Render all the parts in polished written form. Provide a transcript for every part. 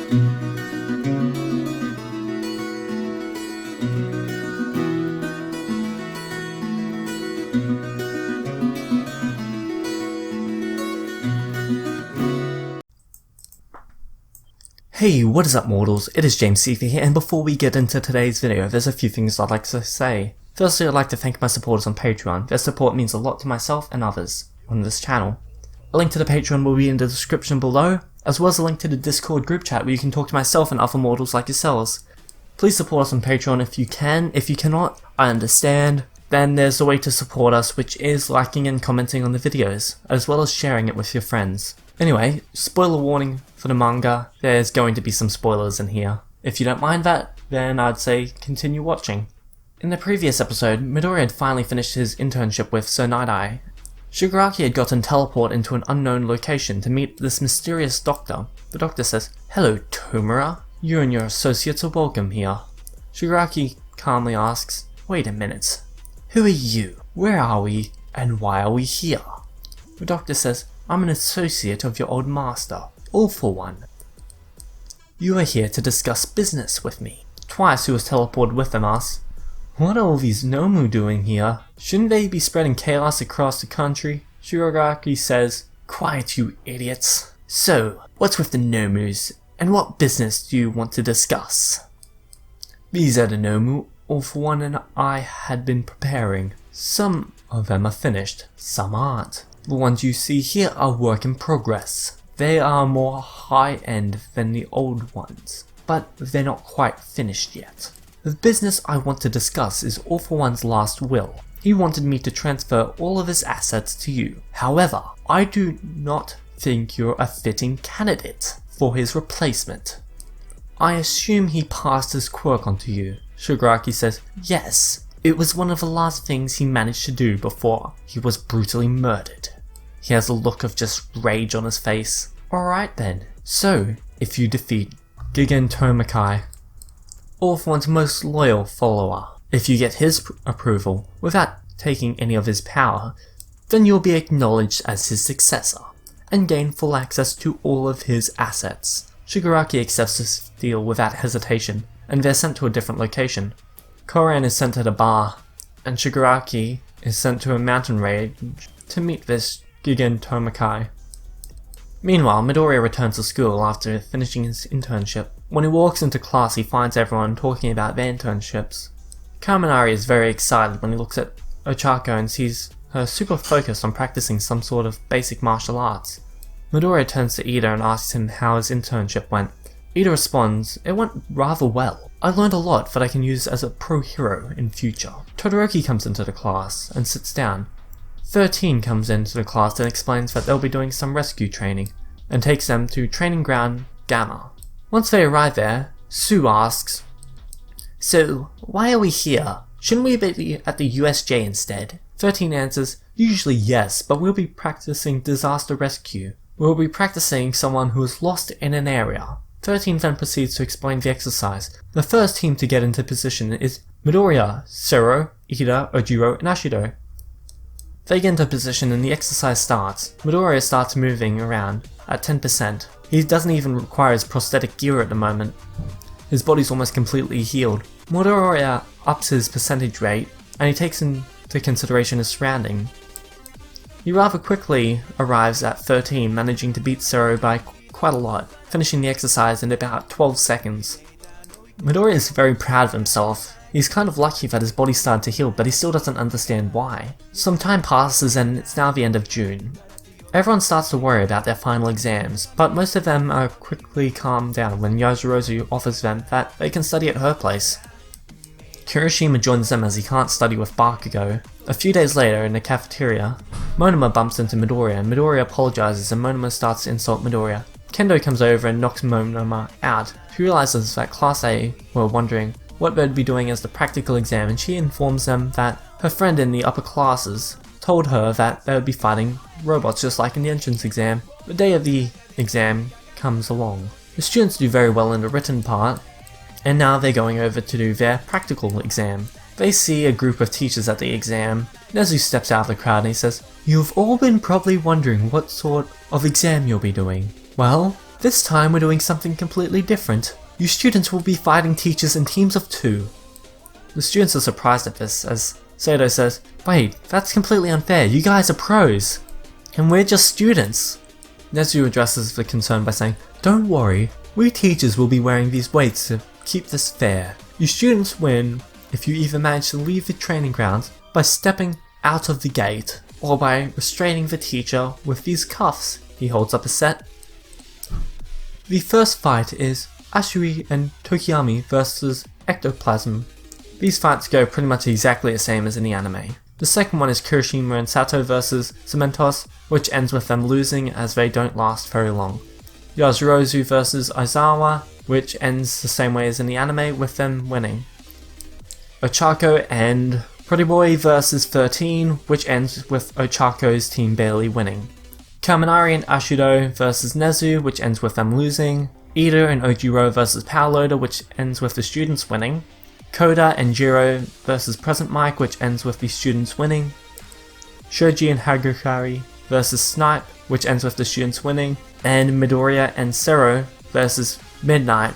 Hey, what is up mortals, it is JamesCfer here, and before we get into today's video, there's a few things I'd like to say. Firstly, I'd like to thank my supporters on Patreon. Their support means a lot to myself and others on this channel. A link to the Patreon will be in the description below, as well as a link to the Discord group chat where you can talk to myself and other mortals like yourselves. Please support us on Patreon if you can. If you cannot, I understand. Then there's a way to support us, which is liking and commenting on the videos, as well as sharing it with your friends. Anyway, spoiler warning for the manga, there's going to be some spoilers in here. If you don't mind that, then I'd say continue watching. In the previous episode, Midori had finally finished his internship with Sir Night-Eye. Shigaraki had gotten teleported into an unknown location to meet this mysterious doctor. The doctor says, "Hello Tomura, you and your associates are welcome here." Shigaraki calmly asks, "Wait a minute, who are you? Where are we? And why are we here?" The doctor says, "I'm an associate of your old master, All For One. You are here to discuss business with me." Twice he was teleported with them asks, "What are all these Nomu doing here? Shouldn't they be spreading chaos across the country?" Shigaraki says, "Quiet you idiots. So, what's with the Nomus, and what business do you want to discuss?" "These are the Nomu All For One and I had been preparing. Some of them are finished, some aren't. The ones you see here are work in progress. They are more high-end than the old ones, but they're not quite finished yet. The business I want to discuss is All For One's last will. He wanted me to transfer all of his assets to you. However, I do not think you're a fitting candidate for his replacement. I assume he passed his quirk on to you." Shigaraki says, "Yes, it was one of the last things he managed to do before he was brutally murdered." He has a look of just rage on his face. "Alright then, so if you defeat Gigan Tomakai, All For One's most loyal follower, if you get his approval without taking any of his power, then you'll be acknowledged as his successor and gain full access to all of his assets." Shigaraki accepts this deal without hesitation, and they're sent to a different location. Koran is sent to the bar, and Shigaraki is sent to a mountain range to meet this Gigan Tomakai. Meanwhile, Midori returns to school after finishing his internship. When he walks into class, he finds everyone talking about their internships. Kaminari is very excited when he looks at Ochako and sees her super focused on practicing some sort of basic martial arts. Midori turns to Ida and asks him how his internship went. Ida responds, "It went rather well. I learned a lot that I can use as a pro hero in future." Todoroki comes into the class and sits down. 13 comes into the class and explains that they'll be doing some rescue training, and takes them to training ground Gamma. Once they arrive there, Sue asks, "So, why are we here? Shouldn't we be at the USJ instead?" 13 answers, "Usually yes, but we'll be practicing disaster rescue. We'll be practicing someone who is lost in an area." 13 then proceeds to explain the exercise. The first team to get into position is Midoriya, Sero, Ida, Ojiro, and Ashido. They get into position and the exercise starts. Midoriya starts moving around at 10%. He doesn't even require his prosthetic gear at the moment. His body's almost completely healed. Midoriya ups his percentage rate, and he takes into consideration his surrounding. He rather quickly arrives at 13, managing to beat Sero by quite a lot, finishing the exercise in about 12 seconds. Midoriya is very proud of himself. He's kind of lucky that his body started to heal, but he still doesn't understand why. Some time passes and it's now the end of June. Everyone starts to worry about their final exams, but most of them are quickly calmed down when Yajirozu offers them that they can study at her place. Kirishima joins them as he can't study with Bakugo. A few days later, in the cafeteria, Monoma bumps into Midoriya and Midoriya apologizes and Monoma starts to insult Midoriya. Kendo comes over and knocks Monoma out. She realizes that Class A were wondering what they'd be doing as the practical exam, and she informs them that her friend in the upper classes told her that they would be fighting robots just like in the entrance exam. The day of the exam comes along. The students do very well in the written part, and now they're going over to do their practical exam. They see a group of teachers at the exam. Nezu steps out of the crowd and he says, "You've all been probably wondering what sort of exam you'll be doing. Well, This time we're doing something completely different. You students will be fighting teachers in teams of 2. The students are surprised at this as Sato says, "Wait, that's completely unfair, you guys are pros. And we're just students." Nezu addresses the concern by saying, "Don't worry, we teachers will be wearing these weights to keep this fair. You students win if you either manage to leave the training grounds by stepping out of the gate, or by restraining the teacher with these cuffs." He holds up a set. The first fight is Ashui and Tokiyami versus Ectoplasm. These fights go pretty much exactly the same as in the anime. The second one is Kirishima and Sato versus Cementos, which ends with them losing as they don't last very long. Yasurozu versus Aizawa, which ends the same way as in the anime with them winning. Ochako and Pretty Boy versus 13, which ends with Ochako's team barely winning. Kaminari and Ashido versus Nezu, which ends with them losing. Ida and Ojiro versus Power Loader, which ends with the students winning. Koda and Jiro versus Present Mike, which ends with the students winning. Shoji and Hagukari versus Snipe, which ends with the students winning. And Midoriya and Sero versus Midnight.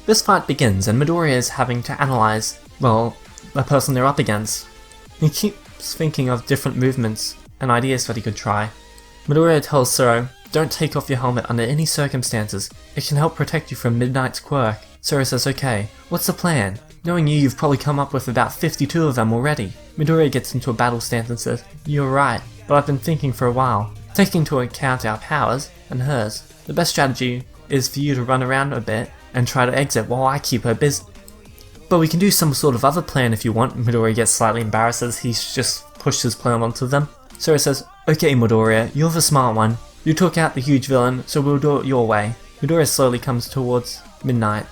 This fight begins and Midoriya is having to analyze, well, the person they're up against. He keeps thinking of different movements and ideas that he could try. Midoriya tells Sero, "Don't take off your helmet under any circumstances. It can help protect you from Midnight's quirk." Sero says, "Okay, what's the plan? Knowing you've probably come up with about 52 of them already." Midoriya gets into a battle stance and says, "You're right, but I've been thinking for a while. Taking into account our powers, and hers, the best strategy is for you to run around a bit and try to exit while I keep her busy. But we can do some sort of other plan if you want." Midoriya gets slightly embarrassed as he's just pushed his plan onto them. Sero says, "Okay Midoriya, you're the smart one. You took out the huge villain, so we'll do it your way." Midoriya slowly comes towards Midnight.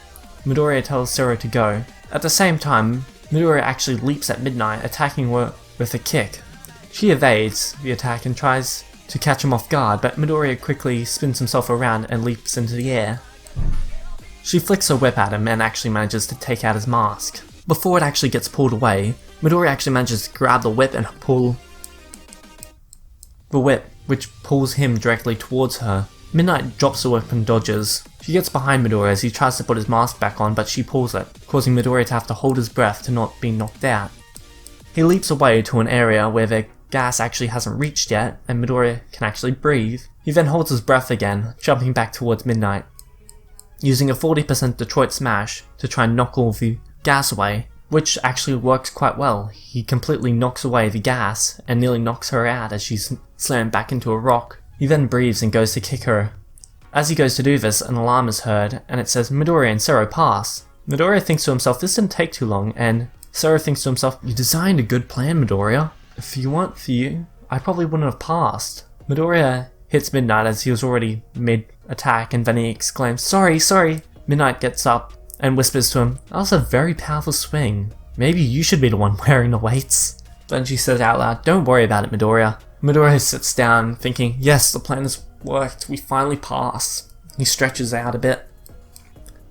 Midoriya tells Sero to go. At the same time, Midoriya actually leaps at Midnight, attacking her with a kick. She evades the attack and tries to catch him off guard, but Midoriya quickly spins himself around and leaps into the air. She flicks her whip at him and actually manages to take out his mask. Before it actually gets pulled away, Midoriya actually manages to grab the whip and pull the whip, which pulls him directly towards her. Midnight drops the whip and dodges. She gets behind Midoriya as he tries to put his mask back on, but she pulls it, causing Midoriya to have to hold his breath to not be knocked out. He leaps away to an area where the gas actually hasn't reached yet, and Midoriya can actually breathe. He then holds his breath again, jumping back towards Midnight, using a 40% Detroit Smash to try and knock all the gas away, which actually works quite well. He completely knocks away the gas and nearly knocks her out as she's slammed back into a rock. He then breathes and goes to kick her. As he goes to do this, an alarm is heard, and it says Midoriya and Sero pass. Midoriya thinks to himself, this didn't take too long, and Sero thinks to himself, you designed a good plan, Midoriya. If you weren't for you, I probably wouldn't have passed. Midoriya hits Midnight as he was already mid-attack, and then he exclaims, sorry. Midnight gets up and whispers to him, that was a very powerful swing. Maybe you should be the one wearing the weights. Then she says out loud, don't worry about it, Midoriya. Midoriya sits down thinking, yes, the plan has worked, we finally pass. He stretches out a bit.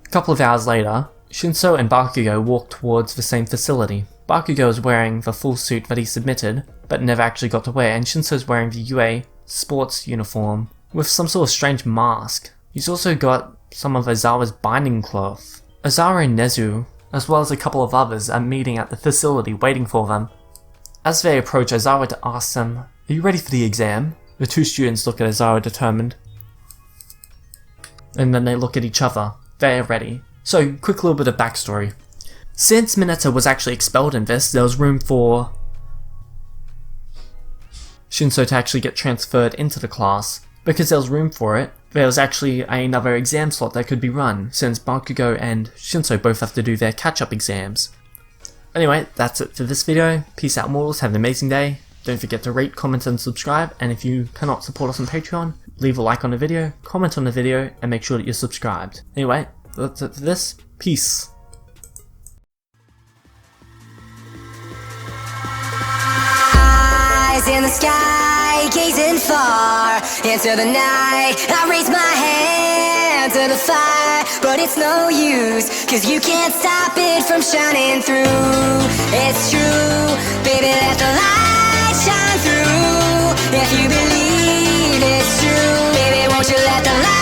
A couple of hours later, Shinso and Bakugo walk towards the same facility. Bakugo is wearing the full suit that he submitted, but never actually got to wear, and Shinso is wearing the UA sports uniform with some sort of strange mask. He's also got some of Aizawa's binding cloth. Aizawa and Nezu, as well as a couple of others, are meeting at the facility waiting for them. As they approach Aizawa to ask them, are you ready for the exam? The two students look at Aizawa determined, and then they look at each other. They are ready. So, quick little bit of backstory. Since Mineta was actually expelled in this, there was room for Shinso to actually get transferred into the class. Because there was room for it, there was actually another exam slot that could be run, since Bakugo and Shinso both have to do their catch-up exams. Anyway, that's it for this video. Peace out, mortals, have an amazing day. Don't forget to rate, comment and subscribe, and if you cannot support us on Patreon, leave a like on the video, comment on the video, and make sure that you're subscribed. Anyway, that's it for this. Peace. Eyes in the sky, gazing far into the night. I raise my hand to the fire, but it's no use, cause you can't stop it from shining through. It's true, baby, let the light shine through. If you believe it's true, baby, won't you let the light.